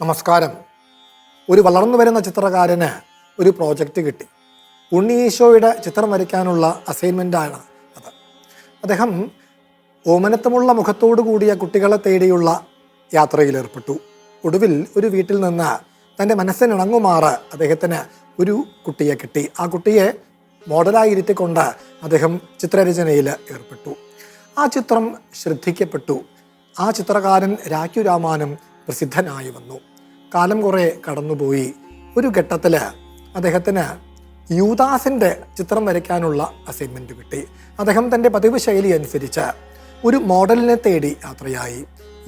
നമസ്കാരം. ഒരു വളർന്നു വരുന്ന ചിത്രകാരന് ഒരു പ്രോജക്റ്റ് കിട്ടി. ഉണ്ണീശോയുടെ ചിത്രം വരയ്ക്കാനുള്ള അസൈൻമെൻ്റാണ് അത്. അദ്ദേഹം ഓമനത്തമുള്ള മുഖത്തോടു കൂടിയ കുട്ടികളെ തേടിയുള്ള യാത്രയിലേർപ്പെട്ടു. ഒടുവിൽ ഒരു വീട്ടിൽ നിന്ന് തൻ്റെ മനസ്സിനിണങ്ങുമാറ് അദ്ദേഹത്തിന് ഒരു കുട്ടിയെ കിട്ടി. ആ കുട്ടിയെ മോഡലായിരുത്തിക്കൊണ്ട് അദ്ദേഹം ചിത്രരചനയിൽ ഏർപ്പെട്ടു. ആ ചിത്രം ശ്രദ്ധിക്കപ്പെട്ടു. ആ ചിത്രകാരൻ രാഖ്യു രാമാനും പ്രസിദ്ധനായി വന്നു. കാലം കുറേ കടന്നുപോയി. ഒരു ഘട്ടത്തിൽ അദ്ദേഹത്തിന് യൂദാസിൻ്റെ ചിത്രം വരയ്ക്കാനുള്ള അസൈൻമെൻറ്റ് കിട്ടി. അദ്ദേഹം തൻ്റെ പതിവ് ശൈലി അനുസരിച്ച് ഒരു മോഡലിനെ തേടി യാത്രയായി.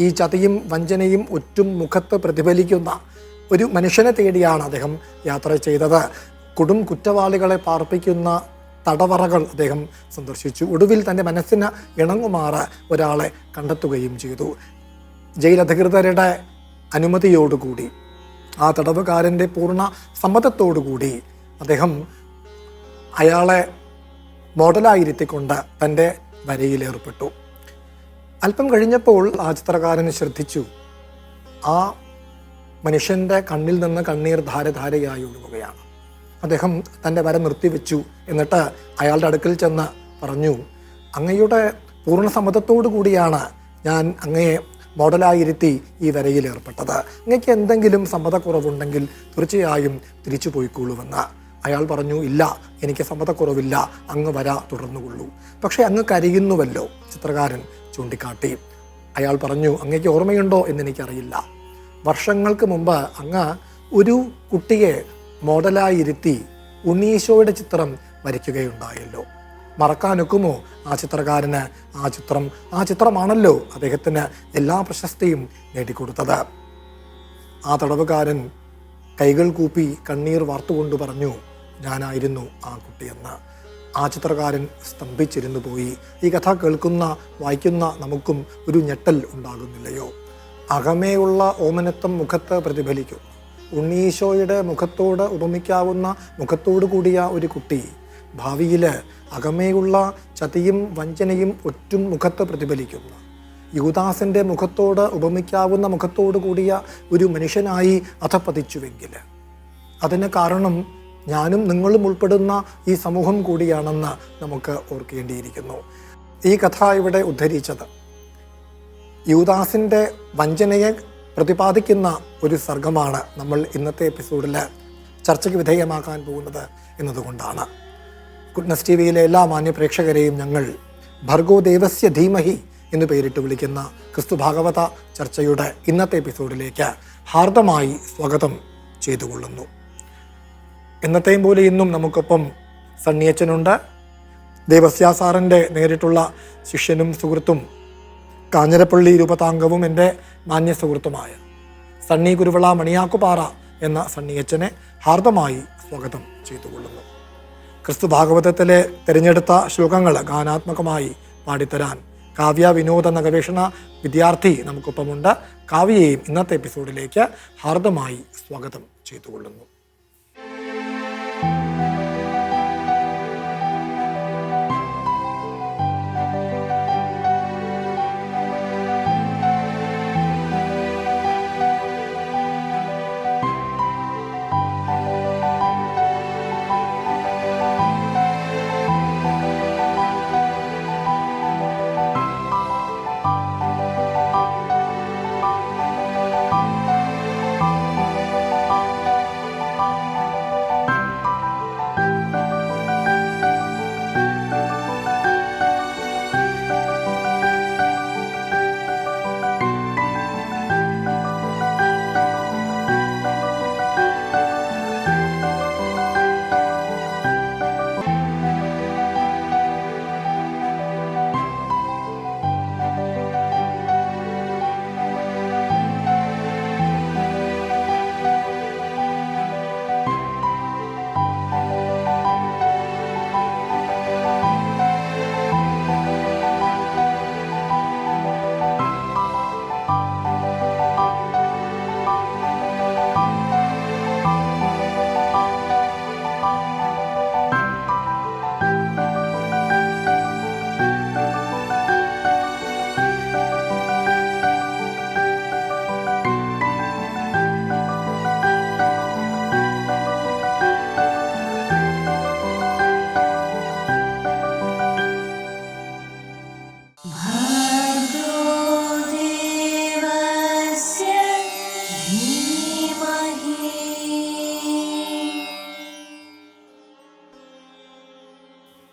ഈ ചതിയും വഞ്ചനയും ഒറ്റും മുഖത്ത് പ്രതിഫലിക്കുന്ന ഒരു മനുഷ്യനെ തേടിയാണ് അദ്ദേഹം യാത്ര ചെയ്തത്. കൊടും കുറ്റവാളികളെ പാർപ്പിക്കുന്ന തടവറകൾ അദ്ദേഹം സന്ദർശിച്ചു. ഒടുവിൽ തൻ്റെ മനസ്സിന് ഇണങ്ങുമാറ് ഒരാളെ കണ്ടെത്തുകയും ചെയ്തു. ജയിലധികൃതരുടെ അനുമതിയോടുകൂടി, ആ തടവുകാരൻ്റെ പൂർണ്ണ സമ്മതത്തോടുകൂടി അദ്ദേഹം അയാളെ മോഡലായിരുത്തിക്കൊണ്ട് തൻ്റെ വരയിലേർപ്പെട്ടു. അല്പം കഴിഞ്ഞപ്പോൾ ആ ചിത്രകാരൻ ശ്രദ്ധിച്ചു, ആ മനുഷ്യൻ്റെ കണ്ണിൽ നിന്ന് കണ്ണീർ ധാരധാരയായി ഒഴുകുകയാണ്. അദ്ദേഹം തൻ്റെ വര നിർത്തിവെച്ചു. എന്നിട്ട് അയാളുടെ അടുക്കൽ ചെന്ന് പറഞ്ഞു, അങ്ങയുടെ പൂർണ്ണ സമ്മതത്തോടു കൂടിയാണ് ഞാൻ അങ്ങയെ മോഡലായിരുത്തി ഈ വരയിൽ ഏർപ്പെട്ടത്. അങ്ങക്ക് എന്തെങ്കിലും സമ്മതക്കുറവുണ്ടെങ്കിൽ തീർച്ചയായും തിരിച്ചു പോയിക്കൊള്ളുവെന്ന്. അയാൾ പറഞ്ഞു, ഇല്ല, എനിക്ക് സമ്മതക്കുറവില്ല, അങ്ങ് വര തുടർന്നുകൊള്ളൂ. പക്ഷേ അങ്ങ് കരയുന്നുവല്ലോ, ചിത്രകാരൻ ചൂണ്ടിക്കാട്ടി. അയാൾ പറഞ്ഞു, അങ്ങക്ക് ഓർമ്മയുണ്ടോ എന്നെനിക്കറിയില്ല. വർഷങ്ങൾക്ക് മുമ്പ് അങ്ങ് ഒരു കുട്ടിയെ മോഡലായിരുത്തി ഉണ്ണീശോയുടെ ചിത്രം വരയ്ക്കുകയുണ്ടായല്ലോ. മറക്കാനൊക്കുമോ ആ ചിത്രകാരന് ആ ചിത്രമാണല്ലോ അദ്ദേഹത്തിന് എല്ലാ പ്രശസ്തിയും നേടിക്കൊടുത്തത്. ആ തടവുകാരൻ കൈകൾ കൂപ്പി കണ്ണീർ വാർത്തുകൊണ്ട് പറഞ്ഞു, ഞാനായിരുന്നു ആ കുട്ടിയെന്ന്. ആ ചിത്രകാരൻ സ്തംഭിച്ചിരുന്നു പോയി. ഈ കഥ കേൾക്കുന്ന വായിക്കുന്ന നമുക്കും ഒരു ഞെട്ടൽ ഉണ്ടാകുന്നില്ലയോ? അകമേയുള്ള ഓമനത്വം മുഖത്ത് പ്രതിഫലിക്കുന്നു. ഉണ്ണീശോയുടെ മുഖത്തോട് ഉപമിക്കാവുന്ന മുഖത്തോടു കൂടിയ ഒരു കുട്ടി ഭാവിയിൽ അകമേയുള്ള ചതിയും വഞ്ചനയും ഒറ്റും മുഖത്ത് പ്രതിഫലിക്കുന്ന യൂദാസിൻ്റെ മുഖത്തോട് ഉപമിക്കാവുന്ന മുഖത്തോടു കൂടിയ ഒരു മനുഷ്യനായി അധപ്പതിച്ചുവെങ്കിൽ അതിന് കാരണം ഞാനും നിങ്ങളും ഉൾപ്പെടുന്ന ഈ സമൂഹം കൂടിയാണെന്ന് നമുക്ക് ഓർക്കേണ്ടിയിരിക്കുന്നു. ഈ കഥ ഇവിടെ ഉദ്ധരിച്ചത് യൂദാസിൻ്റെ വഞ്ചനയെ പ്രതിപാദിക്കുന്ന ഒരു സർഗമാണ് നമ്മൾ ഇന്നത്തെ എപ്പിസോഡിൽ ചർച്ചയ്ക്ക് വിധേയമാക്കാൻ പോകുന്നത് എന്നതുകൊണ്ടാണ്. ഗുഡ്നസ് ടി വിയിലെ എല്ലാ മാന്യ പ്രേക്ഷകരെയും ഞങ്ങൾ ഭർഗോ ദേവസ്യ ധീമഹി എന്ന് പേരിട്ട് വിളിക്കുന്ന ക്രിസ്തു ഭാഗവത ചർച്ചയുടെ ഇന്നത്തെ എപ്പിസോഡിലേക്ക് ഹാർദമായി സ്വാഗതം ചെയ്തുകൊള്ളുന്നു. എന്നത്തെയും പോലെ ഇന്നും നമുക്കൊപ്പം സണ്ണിയച്ചനുണ്ട്. ദേവസ്യ സാറിൻ്റെ നേരിട്ടുള്ള ശിഷ്യനും സുഹൃത്തും കാഞ്ഞിരപ്പള്ളി രൂപതാംഗവും എൻ്റെ മാന്യ സുഹൃത്തുമായ സണ്ണി കുരുവിള മണിയാക്കുപാറ എന്ന സണ്ണിയച്ചനെ ഹാർദമായി സ്വാഗതം ചെയ്തുകൊള്ളുന്നു. ക്രിസ്തു ഭാഗവതത്തിലെ തിരഞ്ഞെടുത്ത ശ്ലോകങ്ങൾ ഗാനാത്മകമായി പാടിത്തരാൻ കാവ്യ വിനോദ എന്ന ഗവേഷണ വിദ്യാർത്ഥി നമുക്കൊപ്പമുണ്ട്. കാവ്യയെയും ഇന്നത്തെ എപ്പിസോഡിലേക്ക് ഹാർദമായി സ്വാഗതം ചെയ്തുകൊള്ളുന്നു.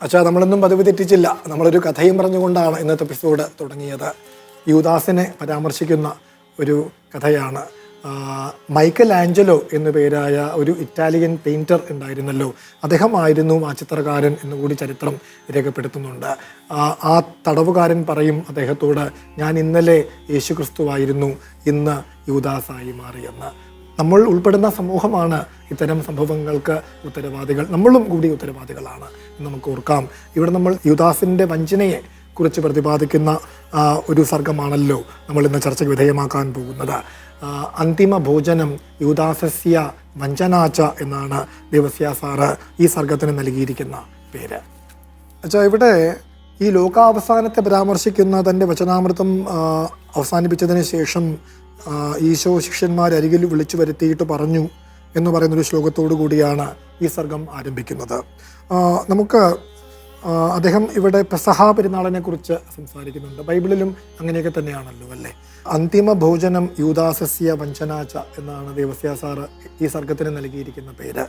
അച്ഛാ, നമ്മളൊന്നും പതിവ് തെറ്റിച്ചില്ല. നമ്മളൊരു കഥയും പറഞ്ഞുകൊണ്ടാണ് ഇന്നത്തെ എപ്പിസോഡ് തുടങ്ങിയത്. യൂദാസിനെ പരാമർശിക്കുന്ന ഒരു കഥയാണ്. മൈക്കൽ ആഞ്ചലോ എന്നു പേരായ ഒരു ഇറ്റാലിയൻ പെയിൻറ്റർ ഉണ്ടായിരുന്നല്ലോ, അദ്ദേഹമായിരുന്നു ആ ചിത്രകാരൻ എന്നുകൂടി ചരിത്രം രേഖപ്പെടുത്തുന്നുണ്ട്. ആ തടവുകാരൻ പറയും അദ്ദേഹത്തോട്, ഞാൻ ഇന്നലെ യേശുക്രിസ്തുവായിരുന്നു, ഇന്ന് യൂദാസായി മാറിയെന്ന്. നമ്മൾ ഉൾപ്പെടുന്ന സമൂഹമാണ് ഇത്തരം സംഭവങ്ങൾക്ക് ഉത്തരവാദികൾ. നമ്മളും കൂടി ഉത്തരവാദികളാണ് എന്ന് നമുക്ക് ഓർക്കാം. ഇവിടെ നമ്മൾ യൂദാസിൻ്റെ വഞ്ചനയെ കുറിച്ച് പ്രതിപാദിക്കുന്ന ഒരു സർഗമാണല്ലോ നമ്മൾ ഇന്ന് ചർച്ചയ്ക്ക് വിധേയമാക്കാൻ പോകുന്നത്. അന്തിമ ഭോജനം യൂദാസസ്യ വഞ്ചനാച്ച എന്നാണ് ദേവസ്യ സാറ് ഈ സർഗത്തിന് നൽകിയിരിക്കുന്ന പേര്. അച്ഛാ, ഇവിടെ ഈ ലോകാവസാനത്തെ പരാമർശിക്കുന്ന തൻ്റെ വചനാമൃതം അവസാനിപ്പിച്ചതിന് ശേഷം ഈശോ ശിഷ്യന്മാരരികിൽ വിളിച്ചു വരുത്തിയിട്ട് പറഞ്ഞു എന്ന് പറയുന്നൊരു ശ്ലോകത്തോടു കൂടിയാണ് ഈ സർഗം ആരംഭിക്കുന്നത്. നമുക്ക് അദ്ദേഹം ഇവിടെ പെസഹ പെരുന്നാളിനെ കുറിച്ച് സംസാരിക്കുന്നുണ്ട്. ബൈബിളിലും അങ്ങനെയൊക്കെ തന്നെയാണല്ലോ അല്ലേ. അന്തിമ ഭോജനം യൂദാസസ്യ വഞ്ചനാച്ച എന്നാണ് ദേവസ്യ സാറ് ഈ സർഗത്തിന് നൽകിയിരിക്കുന്ന പേര്.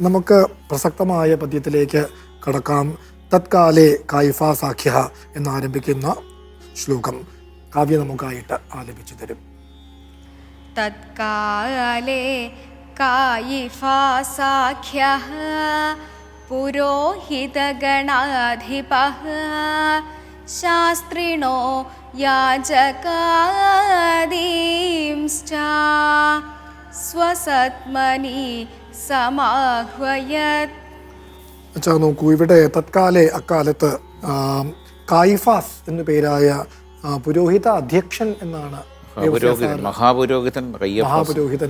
നമുക്ക് പ്രസക്തമായ പദ്യത്തിലേക്ക് കടക്കാം. തത്കാലേ കായിഫാസാഖ്യ എന്നാരംഭിക്കുന്ന ശ്ലോകം കാവ്യ നമുക്കായിട്ട് ആലപിച്ചു തരും. തത്കാലേ കായിഫാസാഖ്യഃ പുരോഹിതഗണാധിപഃ ശാസ്ത്രിണോ യാജകാദീംശ്ച സ്വസത്മനി സമാഹ്വയത്. അച്ഛാ, നോക്കൂ, ഇവിടെ തത്കാലേ അക്കാലത്ത് കായിഫാസ് എന്നു പേരായ പുരോഹിത അധ്യക്ഷൻ എന്നാണ്, മഹാപുരോഹിതൻ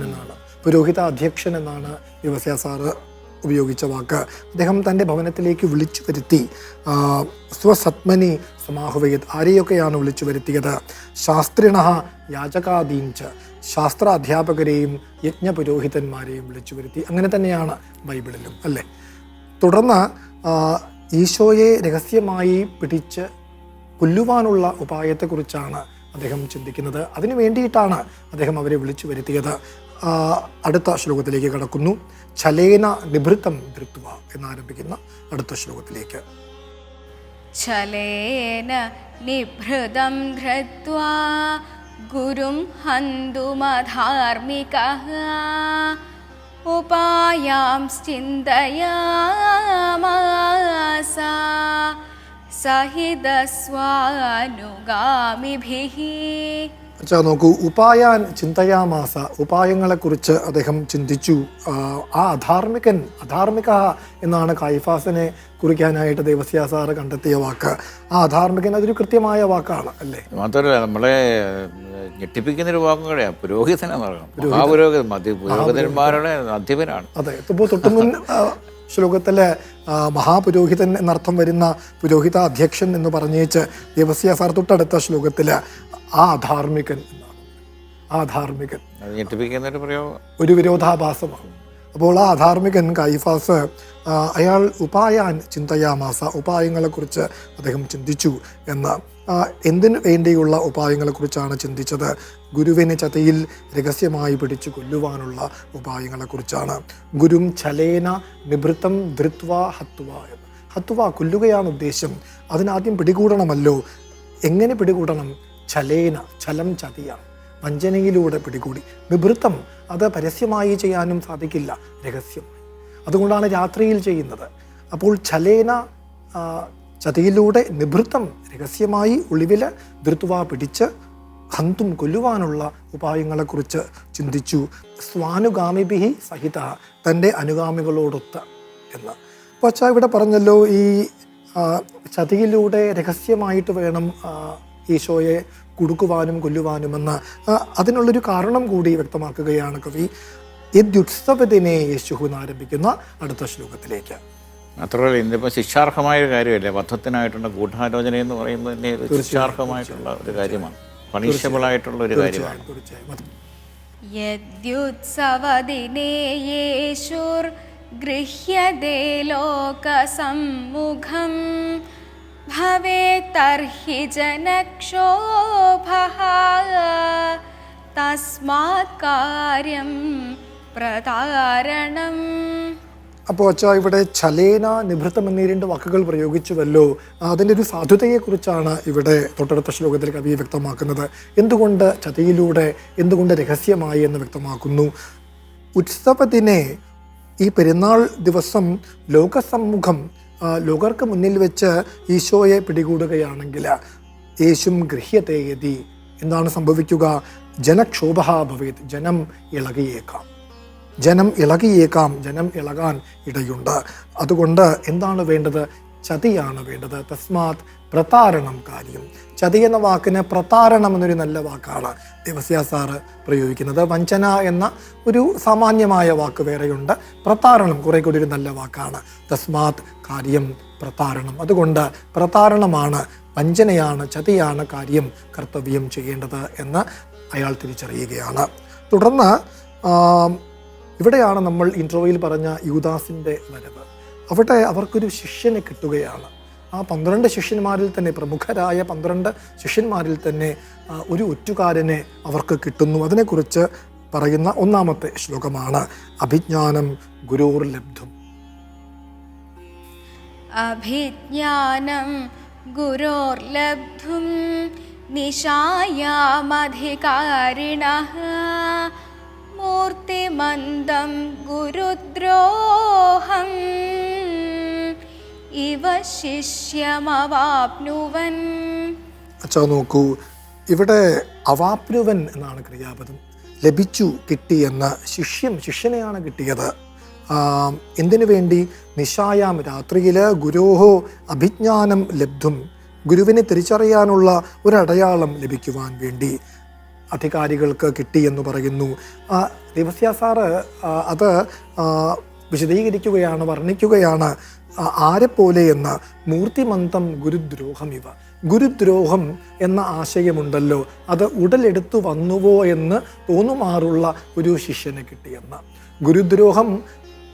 എന്നാണ്, പുരോഹിത അധ്യക്ഷൻ എന്നാണ് ദേവസ്യ സാറ് ഉപയോഗിച്ച വാക്ക്. അദ്ദേഹം തൻ്റെ ഭവനത്തിലേക്ക് വിളിച്ചു വരുത്തി. സ്വസത്മനി സമാഹുവയത്, ആരെയൊക്കെയാണ് വിളിച്ചു വരുത്തിയത്? ശാസ്ത്രിണഃ യാചകാദീഞ്ച, ശാസ്ത്ര അധ്യാപകരെയും യജ്ഞപുരോഹിതന്മാരെയും വിളിച്ചു വരുത്തി. അങ്ങനെ തന്നെയാണ് ബൈബിളിലും അല്ലേ. തുടർന്ന് ഈശോയെ രഹസ്യമായി പിടിച്ച് കൊല്ലുവാനുള്ള ഉപായത്തെക്കുറിച്ചാണ് അദ്ദേഹം ചിന്തിക്കുന്നത്. അതിനു വേണ്ടിയിട്ടാണ് അദ്ദേഹം അവരെ വിളിച്ചു വരുത്തിയത്. അടുത്ത ശ്ലോകത്തിലേക്ക് കടക്കുന്നു. ഛലേന നിഭൃതം ധൃത്വ എന്നാരംഭിക്കുന്ന അടുത്ത ശ്ലോകത്തിലേക്ക്. ഛലേന നിഭൃതം ധൃത്വാ ഗുരും ഹന്തുമധാർമികഃ ഉപായാംശ്ചിന്തയാമാസ സഹിതസ്വാനുഗാമിഭിഃ. അച്ഛാ, നോക്കൂ, ഉപായാൻ ചിന്തയാമാസ, ഉപായങ്ങളെക്കുറിച്ച് അദ്ദേഹം ചിന്തിച്ചു. ആ അധാർമിക എന്നാണ് കായിഫാസിനെ കുറിക്കാനായിട്ട് ദേവസ്യ സാറ് കണ്ടെത്തിയ വാക്ക്. ആ അധാർമികൻ അതൊരു കൃത്യമായ വാക്കാണ് അല്ലേ. മാത്രമല്ല നമ്മളെ ഞെട്ടിപ്പിക്കുന്നൊരു വാക്കും കൂടെയാണ് പുരോഹിതൻ എന്ന് പറയുന്നത്. പുരോഹിതന്മാരുടെ അധിപനാണ്. അതെ, ഇപ്പോൾ തൊട്ടുമുൻ ശ്ലോകത്തിലെ മഹാപുരോഹിതൻ എന്നർത്ഥം വരുന്ന പുരോഹിത അധ്യക്ഷൻ എന്ന് പറഞ്ഞേച്ച് ദേവസ്യ സാർ തൊട്ടടുത്ത ശ്ലോകത്തിൽ ആ അധാർമികൻ എന്നാണ്. ആ അധാർമികൻ ഒരു വിരോധാഭാസമാണ്. അപ്പോൾ ആ അധാർമികൻ കായിഫാസ് അയാൾ ഉപായാൻ ചിന്തയാമാസ, ഉപായങ്ങളെക്കുറിച്ച് അദ്ദേഹം ചിന്തിച്ചു എന്ന്. എന്തിനു വേണ്ടിയുള്ള ഉപായങ്ങളെക്കുറിച്ചാണ് ചിന്തിച്ചത്? ഗുരുവിനെ ചതയിൽ രഹസ്യമായി പിടിച്ചു കൊല്ലുവാനുള്ള ഉപായങ്ങളെക്കുറിച്ചാണ്. ഗുരും ഛലേന നിഭൃതം ധൃത്വ ഹത്വ എന്ന്. ഹത്വ കൊല്ലുകയാണ് ഉദ്ദേശം. അതിനാദ്യം പിടികൂടണമല്ലോ. എങ്ങനെ പിടികൂടണം? ഛലേന, ഛലം ചതിയാണ്, വഞ്ചനയിലൂടെ പിടികൂടി. നിഭൃത്തം, അത് പരസ്യമായി ചെയ്യാനും സാധിക്കില്ല, രഹസ്യമായി. അതുകൊണ്ടാണ് രാത്രിയിൽ ചെയ്യുന്നത്. അപ്പോൾ ഛലേന, ചതിയിലൂടെ, നിഭൃത്തം, രഹസ്യമായി, ഒളിവിൽ, ധൃത്വ, പിടിച്ച്, ഹന്തും, കൊല്ലുവാനുള്ള ഉപായങ്ങളെക്കുറിച്ച് ചിന്തിച്ചു. സ്വാനുഗാമിഭിഹി സഹിത, തൻ്റെ അനുഗാമികളോടൊത്ത് എന്ന്. അപ്പോൾ അച്ഛാ, ഇവിടെ പറഞ്ഞല്ലോ ഈ ചതിയിലൂടെ രഹസ്യമായിട്ട് വേണം ഈശോയെ കുടുക്കുവാനും കൊല്ലുവാനുമെന്ന്. അതിനുള്ളൊരു കാരണം കൂടി വ്യക്തമാക്കുകയാണ് കവി. യദ്യുത്സവദിനെ യേശുഹു എന്നാരംഭിക്കുന്ന അടുത്ത ശ്ലോകത്തിലേക്ക്. മാത്രമല്ല, ഇന്നിപ്പോൾ ശിക്ഷാർഹമായൊരു കാര്യമല്ലേ, വധത്തിനായിട്ടുള്ള ഗൂഢാലോചന എന്ന് പറയുന്നത് തന്നെ ശിക്ഷാർഹമായിട്ടുള്ള ഒരു കാര്യമാണ്, പണിഷബിൾ ആയിട്ടുള്ള ഒരു കാര്യമാണ്. യദ്യുത്സവദിനെ യേശുർ ഗൃഹ്യതേ ലോകസമ്മുഖം ഭവേത്തർഹി ജനക്ഷോഭഃ തസ്മാത് കാര്യം പ്രതാരണം. അപ്പോൾ അച്ഛാ ഇവിടെ ചലേന നിഭൃതം എന്നീ 2 വാക്കുകൾ പ്രയോഗിച്ചുവല്ലോ. അതിൻ്റെ ഒരു സാധുതയെക്കുറിച്ചാണ് ഇവിടെ തൊട്ടടുത്ത ശ്ലോകത്തിൽ കവി വ്യക്തമാക്കുന്നത്. എന്തുകൊണ്ട് ചതിയിലൂടെ, എന്തുകൊണ്ട് രഹസ്യമായി എന്ന് വ്യക്തമാക്കുന്നു. ഉത്സവത്തിനെ, ഈ പെരുന്നാൾ ദിവസം ലോകസമ്മുഖം, ലോകർക്ക് മുന്നിൽ വെച്ച് ഈശോയെ പിടികൂടുകയാണെങ്കിൽ യേശും ഗൃഹ്യതേയതി, എന്താണ് സംഭവിക്കുക? ജനക്ഷോഭ ഭവേത്, ജനം ഇളകിയേക്കാം, ജനം ഇളകാൻ ഇടയുണ്ട്. അതുകൊണ്ട് എന്താണ് വേണ്ടത്? ചതിയാണ് വേണ്ടത്. തസ്മാത് പ്രതാരണം കാര്യം. ചതി എന്ന വാക്കിന് പ്രതാരണം എന്നൊരു നല്ല വാക്കാണ് ദേവസ്യ സാറ് പ്രയോഗിക്കുന്നത്. വഞ്ചന എന്ന ഒരു സാമാന്യമായ വാക്ക് വേറെയുണ്ട്. പ്രതാരണം കുറെ കൂടി ഒരു നല്ല വാക്കാണ്. തസ്മാത് കാര്യം പ്രതാരണം. അതുകൊണ്ട് പ്രതാരണമാണ്, വഞ്ചനയാണ്, ചതിയാണ് കാര്യം, കർത്തവ്യം ചെയ്യേണ്ടത് എന്ന് അയാൾ തിരിച്ചറിയുകയാണ്. തുടർന്ന് ഇവിടെയാണ് നമ്മൾ ഇൻട്രോയിൽ പറഞ്ഞ യൂദാസിൻ്റെ വരവ്. അവിടെ അവർക്കൊരു ശിഷ്യനെ കിട്ടുകയാണ്. ആ 12 ശിഷ്യന്മാരിൽ തന്നെ, പ്രമുഖരായ 12 ശിഷ്യന്മാരിൽ തന്നെ ഒരു ഒറ്റുകാരനെ അവർക്ക് കിട്ടുന്നു. അതിനെക്കുറിച്ച് പറയുന്ന 1-ാമത്തെ ശ്ലോകമാണ് അഭിജ്ഞാനം ഗുരോർ ലബ്ധും. അഭിജ്ഞാനം ഗുരോർ ലബ്ധും നിശായാമധികാരിണഃ മൂർത്തിമന്ദം ഗുരുദ്രോഹം ഇവ ശിഷ്യമവാപ്നുവൻ. അച്ഛാ നോക്കൂ, ഇവിടെ അവാപ്നുവൻ എന്നാണ് ക്രിയാപദം. ലഭിച്ചു, കിട്ടി എന്ന്. ശിഷ്യനെയാണ് കിട്ടിയത്. എന്തിനു വേണ്ടി? നിശായാം, രാത്രിയിൽ ഗുരോഹോ അഭിജ്ഞാനം ലബ്ധും, ഗുരുവിനെ തിരിച്ചറിയാനുള്ള ഒരടയാളം ലഭിക്കുവാൻ വേണ്ടി അധികാരികൾക്ക് കിട്ടി എന്ന് പറയുന്നു. ദേവസ്യ സാറ് അത് വിശദീകരിക്കുകയാണ്, വർണ്ണിക്കുകയാണ്. ആരെപ്പോലെ എന്ന്? മൂർത്തിമന്തം ഗുരുദ്രോഹം ഇവ. ഗുരുദ്രോഹം എന്ന ആശയമുണ്ടല്ലോ, അത് ഉടലെടുത്തു വന്നുവോ എന്ന് തോന്നുമാറുള്ള ഒരു ശിഷ്യനെ കിട്ടിയെന്ന്. ഗുരുദ്രോഹം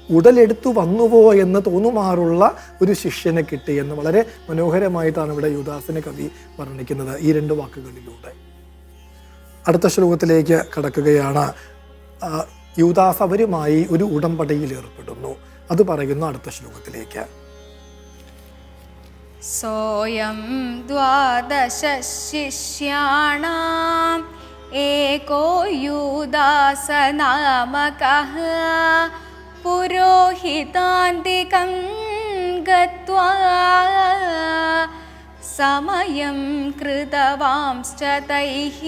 ഉടലെടുത്തു വന്നുവോ എന്ന് തോന്നുമാറുള്ള ഒരു ശിഷ്യനെ കിട്ടിയെന്ന് വളരെ മനോഹരമായിട്ടാണ് ഇവിടെ യൂദാസിനെ കവി വർണ്ണിക്കുന്നത് ഈ 2 വാക്കുകളിലൂടെ. അടുത്ത ശ്ലോകത്തിലേക്ക് കടക്കുകയാണ്. യൂദാസ് അവരുമായി ഒരു ഉടമ്പടിയിൽ ഏർപ്പെടുന്നു. അത് പറയുന്ന അടുത്ത ശ്ലോകത്തിലേക്ക്. സോയം 12 ശിഷ്യാണാം ഏകോ യൂദാസ നാമകഃ പുരോഹിതാന്തികം ഗത്വാ സമയം കൃതവാംശ്ച തൈഃ.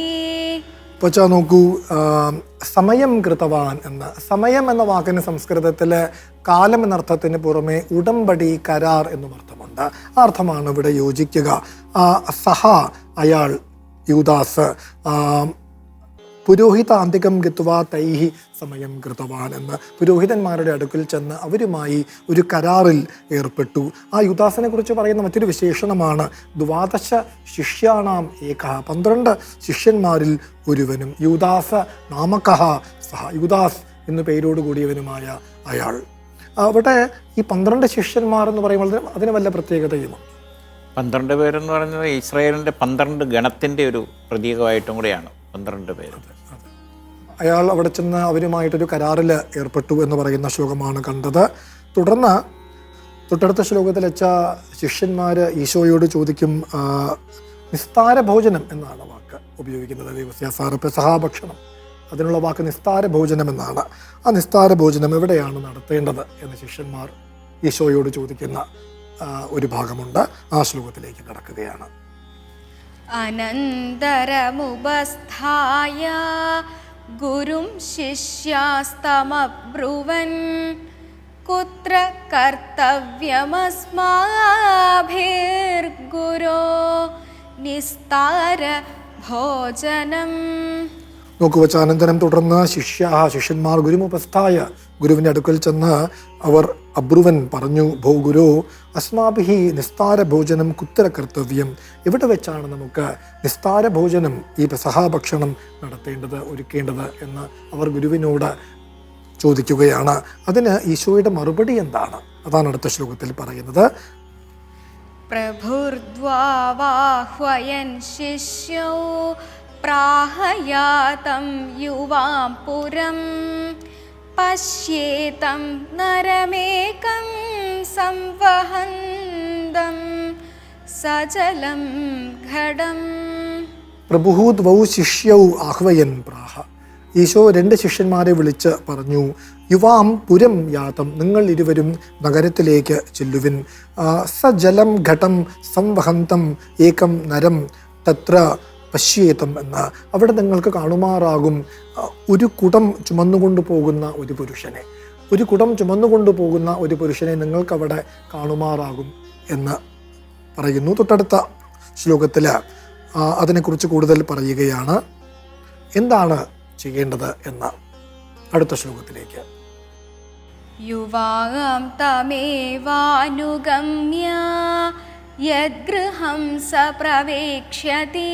പച്ചാ നോക്കൂ, സമയം കൃതവാൻ എന്ന സമയം എന്ന വാക്കിന് സംസ്കൃതത്തിൽ കാലം എന്നർത്ഥത്തിന് പുറമെ ഉടമ്പടി, കരാർ എന്നും അർത്ഥമുണ്ട്. ആ അർത്ഥമാണ് ഇവിടെ യോജിക്കുക. സഹ, അയാൾ യൂദാസ്, പുരോഹിതാന്തികം ഗത്വാ തൈഹി സമയം കൃതവാൻ എന്ന്, പുരോഹിതന്മാരുടെ അടുക്കൽ ചെന്ന് അവരുമായി ഒരു കരാറിൽ ഏർപ്പെട്ടു. ആ യൂദാസിനെ കുറിച്ച് പറയുന്ന മറ്റൊരു വിശേഷണമാണ് 12 ശിഷ്യാണാം ഏകഃ, 12 ശിഷ്യന്മാരിൽ ഒരുവനും. യൂദാസ നാമകഃ സഹ, യൂദാസ് എന്നു പേരോട് കൂടിയവനുമായ അയാൾ. അവിടെ ഈ 12 ശിഷ്യന്മാർ എന്ന് പറയുമ്പോൾ അതിന് വല്ല പ്രത്യേകതയുമോ? 12 പേരെന്ന് പറയുന്നത് ഇസ്രായേലിൻ്റെ 12 ഗണത്തിൻ്റെ ഒരു പ്രതീകമായിട്ടും കൂടെയാണ് 12 പേര്. അയാൾ അവിടെ ചെന്ന് അവരുമായിട്ടൊരു കരാറിൽ ഏർപ്പെട്ടു എന്ന് പറയുന്ന ശ്ലോകമാണ് കണ്ടത്. തുടർന്ന് തൊട്ടടുത്ത ശ്ലോകത്തിൽ വെച്ച ശിഷ്യന്മാർ ഈശോയോട് ചോദിക്കും, നിസ്താര ഭോജനം എന്നാണ് വാക്ക് ഉപയോഗിക്കുന്നത് ദേവസ്യ സാറ്. പെസഹാഭക്ഷണം, അതിനുള്ള വാക്ക് നിസ്താര ഭോജനം എന്നാണ്. ആ നിസ്താര ഭോജനം എവിടെയാണ് നടത്തേണ്ടത് എന്ന് ശിഷ്യന്മാർ ഈശോയോട് ചോദിക്കുന്ന ഒരു ഭാഗമുണ്ട്. ആ ശ്ലോകത്തിലേക്ക് കടക്കുകയാണ്. അനന്തരമുപസ്ഥായ ഗുരും ശിഷ്യാസ്തമബ്രുവൻ കുത്ര കർത്തവ്യമസ്മാഭിർഗുരോ നിസ്താര ഭോജനം. നോക്കു വച്ച അനന്തരം തുടർന്ന് ശിഷ്യന്മാർ ഗുരുമുപസ്ഥായ, ഗുരുവിൻ്റെ അടുക്കൽ ചെന്ന് അവർ അബ്രുവൻ പറഞ്ഞു, ഭോ ഗുരു അസ്മാഭിഹി നിസ്താര ഭോജനം കുത്തര കർത്തവ്യം, എവിടെ വെച്ചാണ് നമുക്ക് നിസ്താര ഭോജനം, ഈ പെസഹാഭക്ഷണം നടത്തേണ്ടത്, ഒരുക്കേണ്ടത് എന്ന് അവർ ഗുരുവിനോട് ചോദിക്കുകയാണ്. അതിന് ഈശോയുടെ മറുപടി എന്താണ്? അതാണ് അടുത്ത ശ്ലോകത്തിൽ പറയുന്നത്. പ്രഭുർദ്വാഹ്വയൻ ശിഷ്യൗ പ്രാഹയാതം യുവാം പുരം പശ്യേതം നരമേക സംവഹന്തം സജലം ഘടം. പ്രഭുഃ ദ്വൗ ശിഷ്യൗ ആഹ്വയൻ പ്രാഹ. ഈശോ 2 ശിഷ്യന്മാരെ വിളിച്ച് പറഞ്ഞു, യുവാം പുരം യാതം, നിങ്ങൾ ഇരുവരും നഗരത്തിലേക്ക് ചെല്ലുവിൻ. സജലം ഘടം സംവഹന്തം ഏകം നരം തത്ര പശ്യേതം എന്ന്. അവിടെ നിങ്ങൾക്ക് കാണുമാറാകും ഒരു കുടം ചുമന്നുകൊണ്ടു പോകുന്ന ഒരു പുരുഷനെ. ഒരു കുടം ചുമന്നുകൊണ്ടു പോകുന്ന ഒരു പുരുഷനെ നിങ്ങൾക്കവിടെ കാണുമാറാകും എന്ന് പറയുന്നു. തൊട്ടടുത്ത ശ്ലോകത്തിൽ അതിനെക്കുറിച്ച് കൂടുതൽ പറയുകയാണ്. എന്താണ് ചെയ്യേണ്ടത് എന്ന് അടുത്ത ശ്ലോകത്തിലേക്ക്. യുവാം തമേവാനുഗമ്യ യദ്ഗൃഹം സ പ്രവേക്ഷ്യതി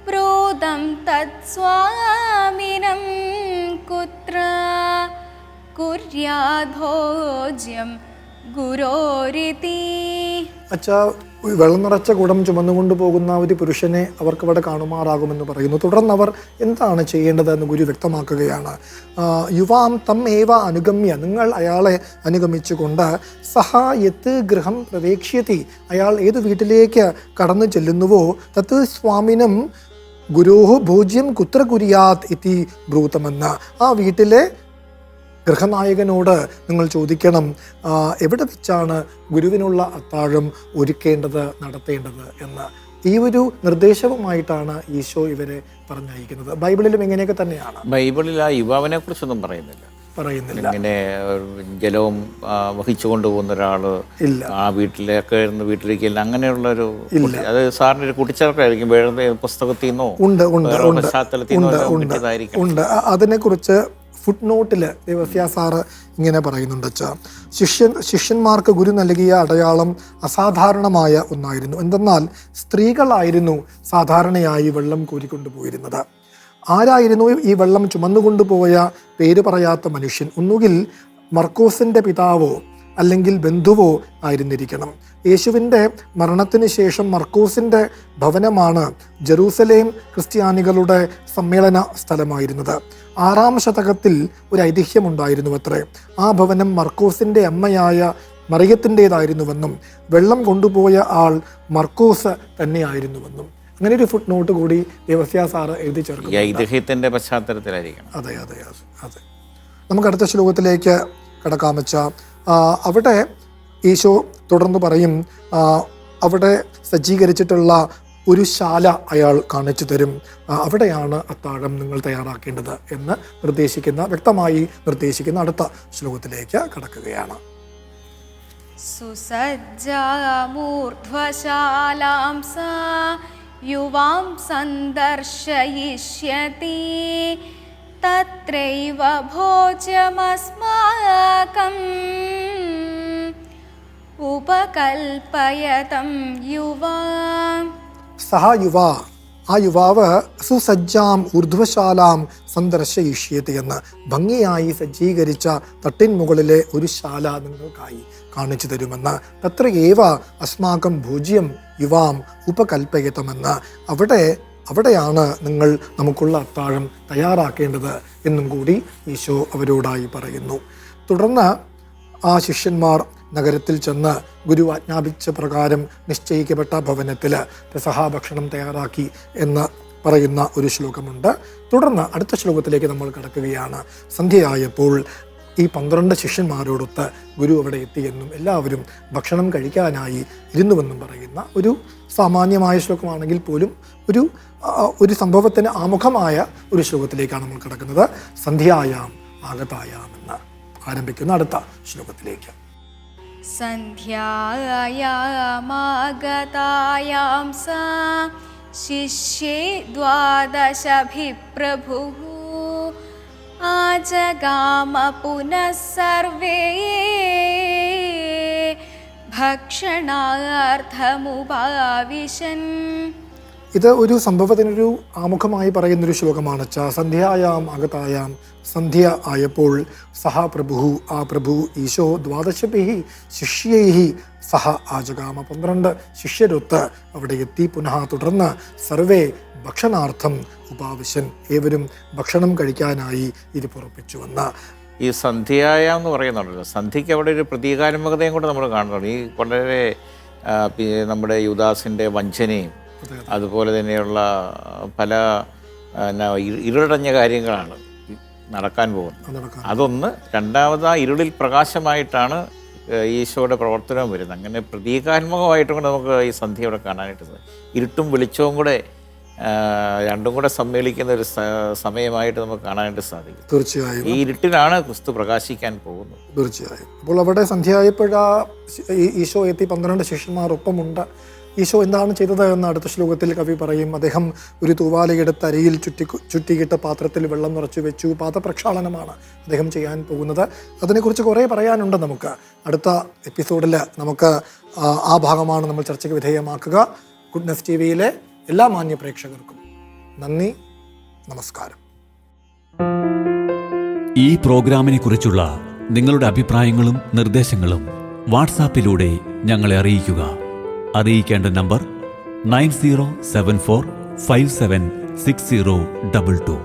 ബ്രൂതം തത്സ്വാമിനം കുത്ര കുര്യാദ്ഭോജ്യം ഗുരോരിതി. അച്ഛാ, വെള്ളം നിറച്ച കുടം ചുമന്നുകൊണ്ടു പോകുന്ന ഒരു പുരുഷനെ അവർക്കവിടെ കാണുമാറാകുമെന്ന് പറയുന്നു. തുടർന്ന് അവർ എന്താണ് ചെയ്യേണ്ടതെന്ന് ഗുരു വ്യക്തമാക്കുകയാണ്. യുവാം തം ഏവ അനുഗമ്യ, നിങ്ങൾ അയാളെ അനുഗമിച്ചുകൊണ്ട് സഹ യത്ത് ഗൃഹം പ്രവേക്ഷ്യതി, അയാൾ ഏത് വീട്ടിലേക്ക് കടന്നു ചെല്ലുന്നുവോ തത്ത് സ്വാമിനം ഗുരോഹു ഭോജ്യം കുത്ര കുര്യാത് ഇതി ബ്രൂതമെന്ന്. ആ വീട്ടിലെ ഗൃഹനായകനോട് നിങ്ങൾ ചോദിക്കണം, എവിടെ വെച്ചാണ് ഗുരുവിനുള്ള അത്താഴം ഒരുക്കേണ്ടത്, നടത്തേണ്ടത് എന്ന്. ഈ ഒരു നിർദ്ദേശവുമായിട്ടാണ് ഈശോ ഇവരെ പറഞ്ഞയക്കുന്നത്. ബൈബിളിലും ഇങ്ങനെയൊക്കെ തന്നെയാണ്. ബൈബിളിൽ ആ യുവാവിനെ കുറിച്ചൊന്നും പറയുന്നില്ല. ഇങ്ങനെ ജലവും വഹിച്ചു കൊണ്ടുപോകുന്ന ഒരാള് ഇല്ല, ആ വീട്ടിലേക്ക് അങ്ങനെയുള്ളൊരു, അത് സാറിന് ഒരു കൂട്ടിച്ചേർക്കായിരിക്കും വേറെ പുസ്തകത്തിൽ നിന്നോ പശ്ചാത്തലത്തിൽ ഉണ്ട്. അതിനെക്കുറിച്ച് ഫുട് നോട്ടിൽ ദേവസ്യ സാറ് ഇങ്ങനെ പറയുന്നുണ്ട്. ശിഷ്യന്മാർക്ക് ഗുരു നൽകിയ അടയാളം അസാധാരണമായ ഒന്നായിരുന്നു. എന്തെന്നാൽ സ്ത്രീകളായിരുന്നു സാധാരണയായി വെള്ളം കോരിക്കൊണ്ടുപോയിരുന്നത്. ആരായിരുന്നു ഈ വെള്ളം ചുമന്നുകൊണ്ടുപോയ പേര് പറയാത്ത മനുഷ്യൻ? ഒന്നുകിൽ മർക്കോസിന്റെ പിതാവോ അല്ലെങ്കിൽ ബന്ധുവോ ആയിരുന്നിരിക്കണം. യേശുവിൻ്റെ മരണത്തിന് ശേഷം മർക്കോസിൻ്റെ ഭവനമാണ് ജെറൂസലേം ക്രിസ്ത്യാനികളുടെ സമ്മേളന സ്ഥലമായിരുന്നത്. 6-ാം ശതകത്തിൽ ഒരു ഐതിഹ്യമുണ്ടായിരുന്നു അത്രേ. ആ ഭവനം മർക്കോസിൻ്റെ അമ്മയായ മറിയത്തിൻ്റെതായിരുന്നുവെന്നും വെള്ളം കൊണ്ടുപോയ ആൾ മർക്കോസ് തന്നെയായിരുന്നുവെന്നും അങ്ങനെ ഒരു ഫുട് നോട്ട് കൂടി ദേവസ്യ സാറ് എഴുതി ചേർക്കും. ഐതിഹ്യത്തിൻ്റെ പശ്ചാത്തലത്തിലായിരിക്കണം. അതെ. നമുക്ക് അടുത്ത ശ്ലോകത്തിലേക്ക് കടക്കാം. അവിടെ ഈശോ തുടർന്ന് പറയും, അവിടെ സജ്ജീകരിച്ചിട്ടുള്ള ഒരു ശാല അയാൾ കാണിച്ചു തരും. അവിടെയാണ് അത്താഴം നിങ്ങൾ തയ്യാറാക്കേണ്ടത് എന്ന് വ്യക്തമായി നിർദ്ദേശിക്കുന്ന അടുത്ത ശ്ലോകത്തിലേക്ക് കടക്കുകയാണ്. സുസജ്ജാമൂർധ്വശാലാം സ യുവാം സന്ദർശയിഷ്യതി തത്രൈവ ഭോജ്യമസ്മാകം ഉപകൽപയതം യുവാം. സഹ യുവാ, ആ യുവാവ് സുസജ്ജാം ഊർധ്വശാലാം സന്ദർശയിഷ്യതി എന്ന് ഭംഗിയായി സജ്ജീകരിച്ച തട്ടിൻ മുകളിലെ ഒരു ശാല നിങ്ങൾക്കായി കാണിച്ചു തരുമെന്ന്. തത്ര ഏവ അസ്മാകം ഭോജ്യം യുവാം ഉപകൽപ്പയതമെന്ന്. അവിടെയാണ് നിങ്ങൾ നമുക്കുള്ള അത്താഴം തയ്യാറാക്കേണ്ടത് എന്നും കൂടി ഈശോ അവരോടായി പറയുന്നു. തുടർന്ന് ആ ശിഷ്യന്മാർ നഗരത്തിൽ ചെന്ന് ഗുരു ആജ്ഞാപിച്ച പ്രകാരം നിശ്ചയിക്കപ്പെട്ട ഭവനത്തിൽ പെസഹ ഭക്ഷണം തയ്യാറാക്കി എന്ന് പറയുന്ന ഒരു ശ്ലോകമുണ്ട്. തുടർന്ന് അടുത്ത ശ്ലോകത്തിലേക്ക് നമ്മൾ കടക്കുകയാണ്. സന്ധ്യയായപ്പോൾ ഈ 12 ശിഷ്യന്മാരോടൊത്ത് ഗുരു അവിടെ എത്തിയെന്നും എല്ലാവരും ഭക്ഷണം കഴിക്കാനായി ഇരുന്നുവെന്നും പറയുന്ന ഒരു സാമാന്യമായ ശ്ലോകമാണെങ്കിൽ പോലും ഒരു സംഭവത്തിന് ആമുഖമായ ഒരു ശ്ലോകത്തിലേക്കാണ് നമ്മൾ കിടക്കുന്നത്. സന്ധ്യായാം ആഗതായാം എന്ന് ആരംഭിക്കുന്ന അടുത്ത ശ്ലോകത്തിലേക്ക്. സന്ധ്യായാമാഗതായാം സ ശിഷ്യേ 12 പ്രഭുഃ ആജഗാമ പുനഃ സർവേ ഭക്ഷണാർത്ഥമുപാവിശൻ. ഇത് ഒരു സംഭവത്തിനൊരു ആമുഖമായി പറയുന്നൊരു ശ്ലോകമാണ്. സന്ധ്യായാം അഗതായാം, സന്ധ്യ ആയപ്പോൾ സഹ പ്രഭു, ആ പ്രഭു ഈശോ 12 ശിഷ്യൈഹി സഹ ആജഗാമ, 12 ശിഷ്യരൊത്ത് അവിടെ എത്തി. പുനഃ തുടർന്ന് സർവേ ഭക്ഷണാർത്ഥം ഉപാവിശൻ, ഏവരും ഭക്ഷണം കഴിക്കാനായി ഇരിപ്പുറപ്പിച്ചുവെന്ന്. ഈ സന്ധ്യയായം എന്ന് പറയുന്നുണ്ടല്ലോ, സന്ധ്യയ്ക്ക് അവിടെ ഒരു പ്രതീകാത്മകതയും കൂടെ നമ്മൾ കാണുന്നുണ്ട്. ഈ വളരെ നമ്മുടെ യുദാസിൻ്റെ വഞ്ചനയും അതുപോലെ തന്നെയുള്ള പല ഇരുളടഞ്ഞ കാര്യങ്ങളാണ് നടക്കാൻ പോകുന്നത്. അതൊന്ന്. രണ്ടാമത് ആ ഇരുളിൽ പ്രകാശമായിട്ടാണ് ഈശോയുടെ പ്രവർത്തനവും വരുന്നത്. അങ്ങനെ പ്രതീകാത്മകമായിട്ടും കൂടെ നമുക്ക് ഈ സന്ധ്യയോടെ കാണാനായിട്ട് സാധിക്കും. ഇരുട്ടും വെളിച്ചവും കൂടെ രണ്ടും കൂടെ സമ്മേളിക്കുന്ന ഒരു സമയമായിട്ട് നമുക്ക് കാണാനായിട്ട് സാധിക്കും. തീർച്ചയായും ഈ ഇരുട്ടിലാണ് ക്രിസ്തു പ്രകാശിക്കാൻ പോകുന്നത്. തീർച്ചയായും. അപ്പോൾ അവിടെ സന്ധ്യയായപ്പോഴാ ഈശോ എത്തി, 12 ശിഷ്യന്മാർ ഒപ്പമുണ്ട്. ഈശോ എന്താണ് ചെയ്തത് എന്ന് അടുത്ത ശ്ലോകത്തിൽ കവി പറയും. അദ്ദേഹം ഒരു തൂവാലയെടുത്ത് അരിയിൽ ചുറ്റിയിട്ട് പാത്രത്തിൽ വെള്ളം നിറച്ചു വെച്ചു. പാദപ്രക്ഷാളനമാണ് അദ്ദേഹം ചെയ്യാൻ പോകുന്നത്. അതിനെക്കുറിച്ച് കുറേ പറയാനുണ്ട് നമുക്ക്. അടുത്ത എപ്പിസോഡിൽ നമുക്ക് ആ ഭാഗമാണ് നമ്മൾ ചർച്ചയ്ക്ക് വിധേയമാക്കുക. ഗുഡ്നെസ് ടിവിയിലെ എല്ലാ മാന്യ പ്രേക്ഷകർക്കും നന്ദി, നമസ്കാരം. ഈ പ്രോഗ്രാമിനെ കുറിച്ചുള്ള നിങ്ങളുടെ അഭിപ്രായങ്ങളും നിർദ്ദേശങ്ങളും വാട്സാപ്പിലൂടെ ഞങ്ങളെ അറിയിക്കുക. അറിയിക്കേണ്ട നമ്പർ 9074576022.